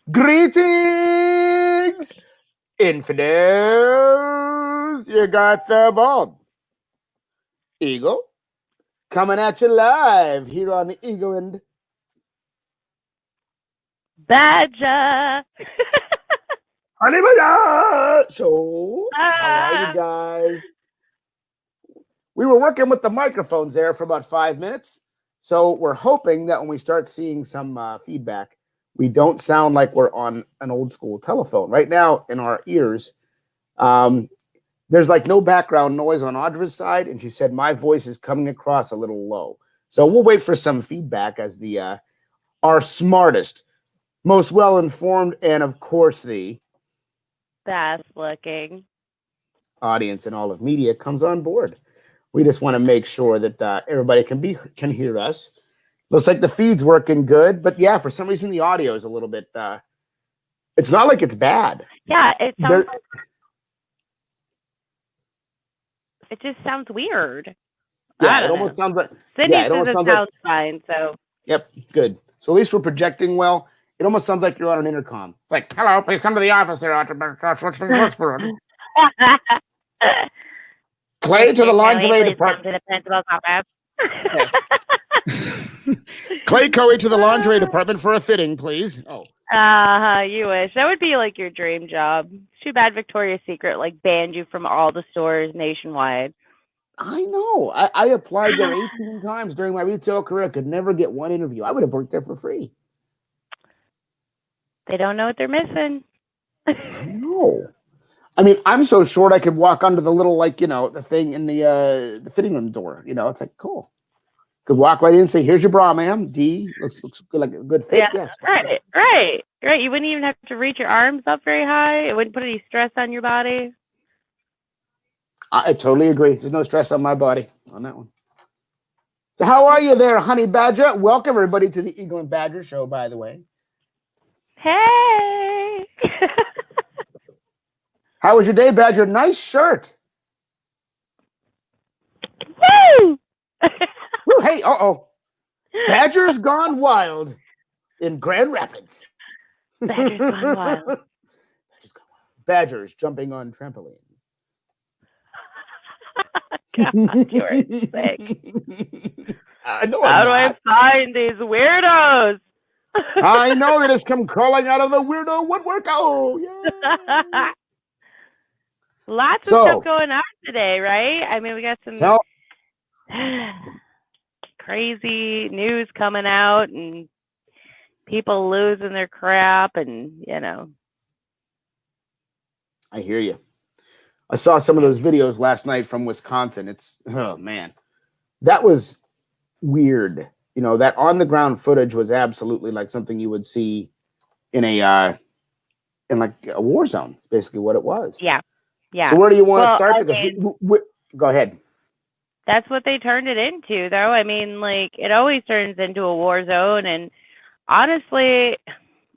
Greetings, infidels. You got the bald eagle coming at you live here on the Eagle and Badger. Honey Badger Show. How are you Ah, guys? We were working with the microphones there for about 5 minutes. So we're hoping that when we start seeing some feedback, we don't sound like we're on an old school telephone. Right now, in our ears, um, there's like no background noise on Audra's side, and she said my voice is coming across a little low. So we'll wait for some feedback as the our smartest, most well informed, and of course the Fast looking. audience in all of media comes on board. We just want to make sure that everybody can hear us. Looks like the feed's working good, but yeah, for some reason the audio is a little bit. It's not like it's bad. Yeah, it sounds. There, It just sounds weird. I yeah, it don't almost know. sounds like. Yeah, Cindy it says almost it sounds like. sounds fine, so. Yep, good. So at least we're projecting well. It almost sounds like you're on an intercom. It's like, hello, please come to the office there, Clay to the Mr. Joey, lingerie please come department. to the principal's office. Yes. Clay Coey to the lingerie department for a fitting, please. Oh. You wish. That would be like your dream job. Too bad Victoria's Secret like banned you from all the stores nationwide. I know. I applied there 18 times during my retail career. I could never get one interview. I would have worked there for free. They don't know what they're missing. I know. I mean, I'm so short I could walk under the little, like, the thing in the fitting room door. It's like, cool. Could walk right in and say, here's your bra, ma'am. D. Looks good, like a good fit. Yeah, Yes. right. You wouldn't even have to reach your arms up very high. It wouldn't put any stress on your body. I totally agree. There's no stress on my body on that one. So how are you there, Honey Badger? Welcome, everybody, to the Eagle and Badger Show, by the way. Hey! How was your day, Badger? Nice shirt. Woo! Woo, hey, Badger's gone wild in Grand Rapids. Badger's gone wild. Badgers jumping on trampolines. God, you're sick. I know. How do I find these weirdos? I know they just come crawling out of the weirdo woodwork. Oh, yeah. Lots of stuff going on today, right? I mean, we got some crazy news coming out and people losing their crap and, I hear you. I saw some of those videos last night from Wisconsin. Oh man, that was weird. That on the ground footage was absolutely like something you would see in a war zone. It's basically what it was. Yeah. So where do you want to start? Because go ahead. That's what they turned it into, though. I mean, like, it always turns into a war zone. And honestly,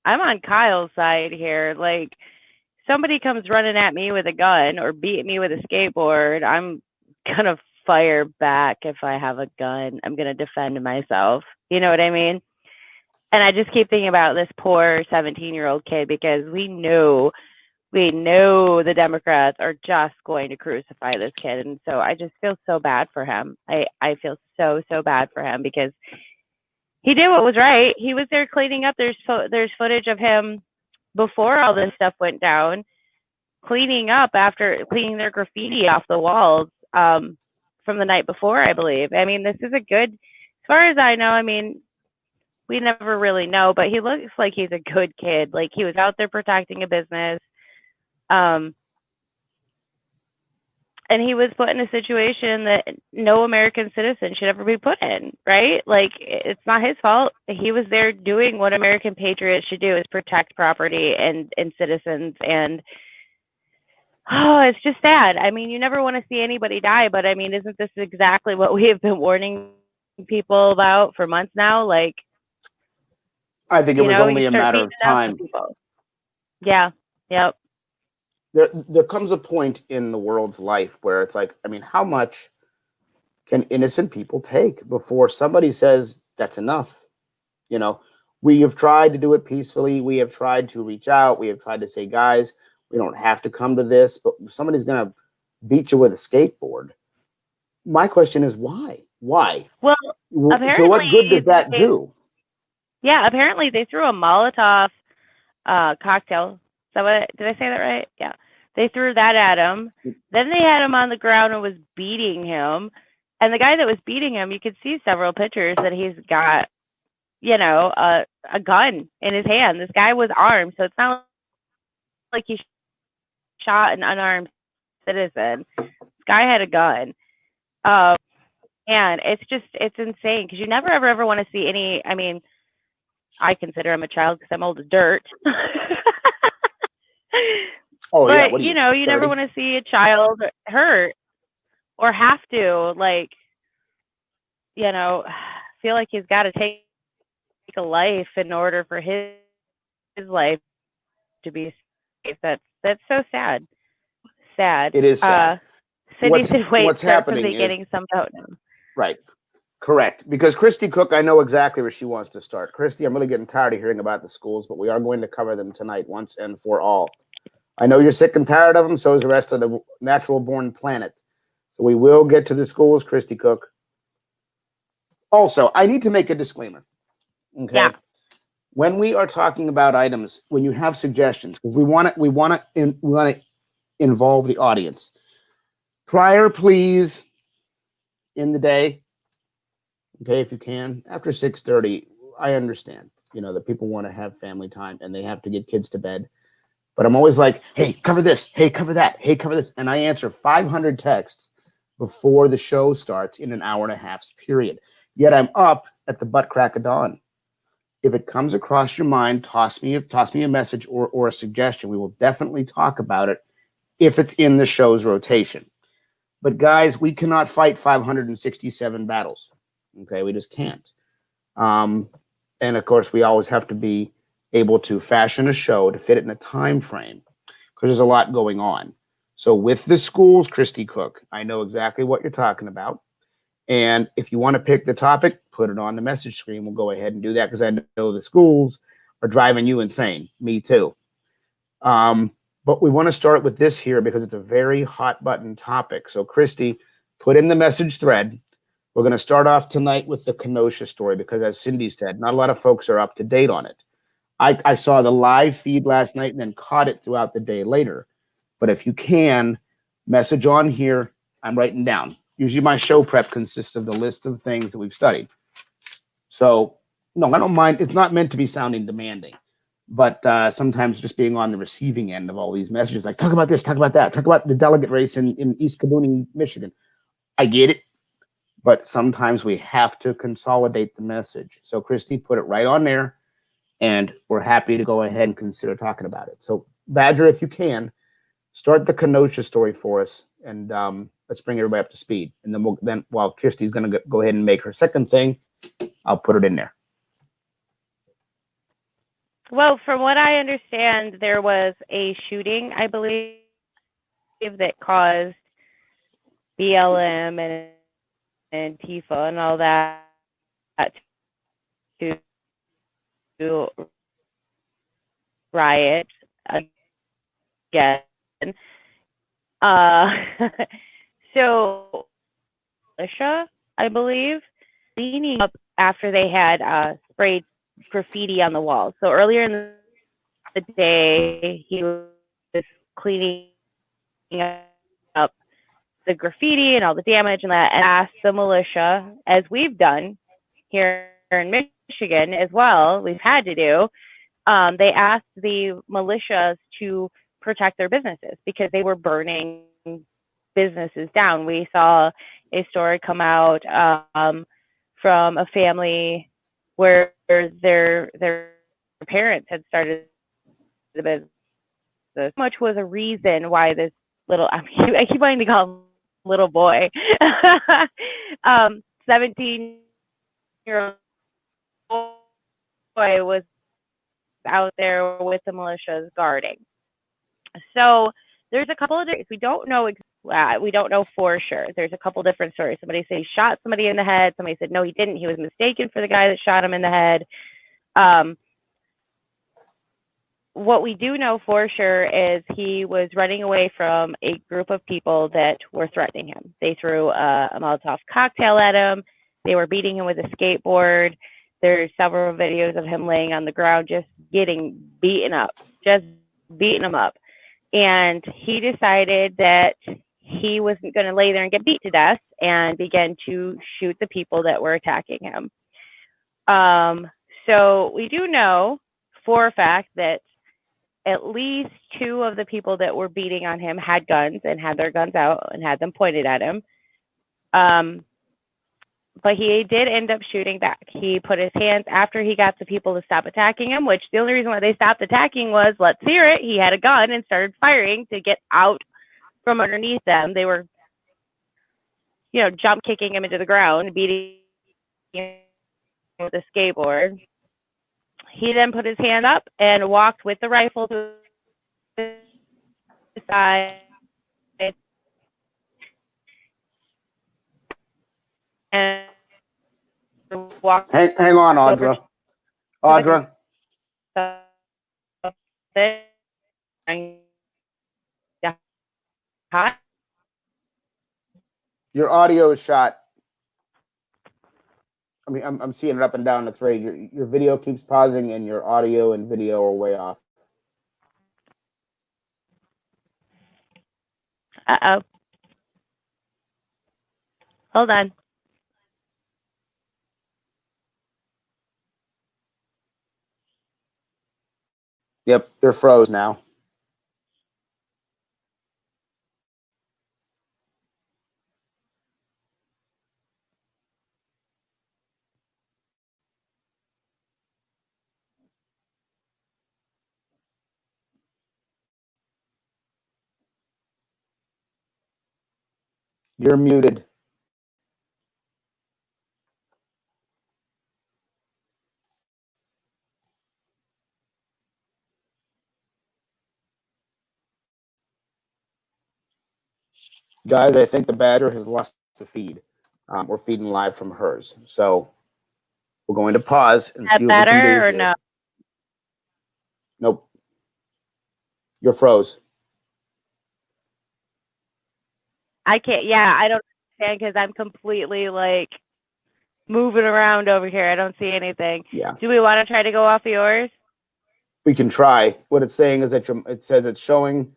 I'm on Kyle's side here. Like, somebody comes running at me with a gun or beat me with a skateboard, I'm going to fire back if I have a gun. I'm going to defend myself. You know what I mean? And I just keep thinking about this poor 17-year-old kid because we know the Democrats are just going to crucify this kid. And so I just feel so bad for him. I feel so bad for him because he did what was right. He was there cleaning up. There's footage of him before all this stuff went down, cleaning up after cleaning their graffiti off the walls from the night before, I believe. I mean, this is a good, as far as I know, I mean, we never really know, but he looks like he's a good kid. Like he was out there protecting a business. And he was put in a situation that no American citizen should ever be put in, right? Like, it's not his fault. He was there doing what American patriots should do, is protect property and citizens. And, it's just sad. I mean, you never want to see anybody die, but I mean, isn't this exactly what we have been warning people about for months now? Like, I think it was only a matter of time. Yeah. Yep. There comes a point in the world's life where it's like, I mean, how much can innocent people take before somebody says that's enough? We have tried to do it peacefully. We have tried to reach out. We have tried to say, guys, we don't have to come to this, but somebody's going to beat you with a skateboard. My question is why? Why? Well, To what good does that do? Yeah, apparently they threw a Molotov cocktail. So did I say that right? Yeah. They threw that at him. Then they had him on the ground and was beating him. And the guy that was beating him, you could see several pictures that he's got, a gun in his hand. This guy was armed, so it's not like he shot an unarmed citizen. This guy had a gun. And it's insane because you never, ever want to see any. I mean, I consider him a child because I'm old as dirt. Oh, but, yeah. you never want to see a child hurt or have to, feel like he's got to take a life in order for his life to be safe. That's so sad. Sad. It is sad. Cindy said, wait, what's happening from the beginning, some don't know. Right. Correct. Because Christy Cook, I know exactly where she wants to start. Christy, I'm really getting tired of hearing about the schools, but we are going to cover them tonight once and for all. I know you're sick and tired of them, so is the rest of the natural born planet. So we will get to the schools, Christy Cook. Also, I need to make a disclaimer. Okay. Yeah. When we are talking about items, when you have suggestions, because we want to involve the audience. Prior, please, in the day, okay, if you can, after 6:30, I understand, that people want to have family time and they have to get kids to bed. But I'm always like, hey, cover this. Hey, cover that. Hey, cover this. And I answer 500 texts before the show starts in an hour and a half's period. Yet I'm up at the butt crack of dawn. If it comes across your mind, toss me a message or a suggestion. We will definitely talk about it if it's in the show's rotation. But guys, we cannot fight 567 battles. Okay, we just can't. And of course, we always have to be able to fashion a show to fit it in a time frame because there's a lot going on. So with the schools, Christy Cook, I know exactly what you're talking about. And if you want to pick the topic, put it on the message screen. We'll go ahead and do that because I know the schools are driving you insane. Me too. But we want to start with this here because it's a very hot button topic. So Christy, put in the message thread. We're going to start off tonight with the Kenosha story because, as Cindy said, not a lot of folks are up to date on it. I saw the live feed last night and then caught it throughout the day later. But if you can, message on here. I'm writing down. Usually my show prep consists of the list of things that we've studied. So, no, I don't mind. It's not meant to be sounding demanding. But sometimes just being on the receiving end of all these messages, like talk about this, talk about that, talk about the delegate race in East Cabrini, Michigan. I get it. But sometimes we have to consolidate the message. So Christy, put it right on there. And we're happy to go ahead and consider talking about it. So Badger, if you can, start the Kenosha story for us. And let's bring everybody up to speed. And then while Christy's going to go ahead and make her second thing, I'll put it in there. Well, from what I understand, there was a shooting, I believe, that caused BLM and Tifa and all that to riot again. So militia, I believe, cleaning up after they had sprayed graffiti on the walls. So earlier in the day, he was cleaning up the graffiti and all the damage and that, and asked the militia, as we've done here in Michigan as well, we've had to do, they asked the militias to protect their businesses because they were burning businesses down. We saw a story come out from a family where their parents had started the business. Much was a reason why this little, I keep wanting to call him little boy, 17-year-old boy was out there with the militias guarding. So there's a couple of things we don't know. We don't know for sure. There's a couple different stories. Somebody said he shot somebody in the head. Somebody said no, he didn't. He was mistaken for the guy that shot him in the head. What we do know for sure is he was running away from a group of people that were threatening him. They threw a Molotov cocktail at him. They were beating him with a skateboard. There's several videos of him laying on the ground, just getting beaten up, just beating him up. And he decided that he wasn't going to lay there and get beat to death, and began to shoot the people that were attacking him. So we do know for a fact that at least 2 of the people that were beating on him had guns and had their guns out and had them pointed at him. But he did end up shooting back. He put his hands after he got the people to stop attacking him, which the only reason why they stopped attacking was, let's hear it. He had a gun and started firing to get out from underneath them. They were, jump kicking him into the ground, beating him with a skateboard. He then put his hand up and walked with the rifle to the side and walked. Hang on, Audra. Audra. Your audio is shot. I mean, I'm seeing it up and down the thread. Your video keeps pausing, and your audio and video are way off. Uh-oh. Hold on. Yep, they're froze now. You're muted. Guys, I think the Badger has lost the feed. We're feeding live from hers. So we're going to pause and see what we can do better or here. no? Nope. You're froze. I can't. Yeah, I don't understand because I'm completely moving around over here. I don't see anything. Yeah. Do we want to try to go off of yours? We can try. What it's saying is that it says it's showing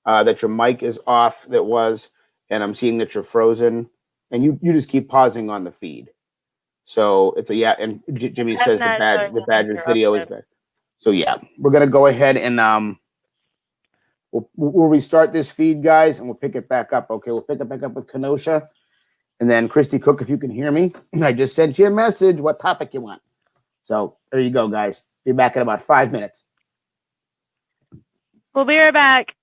that your mic is off. That was, and I'm seeing that you're frozen, and you just keep pausing on the feed. So it's a yeah. And Jimmy says the Badger's video is back. So yeah, we're gonna go ahead and we'll restart this feed, guys, and we'll pick it back up. Okay, we'll pick it back up with Kenosha, and then Christy Cook, if you can hear me, I just sent you a message. What topic you want? So there you go, guys. Be back in about 5 minutes. We'll be right back.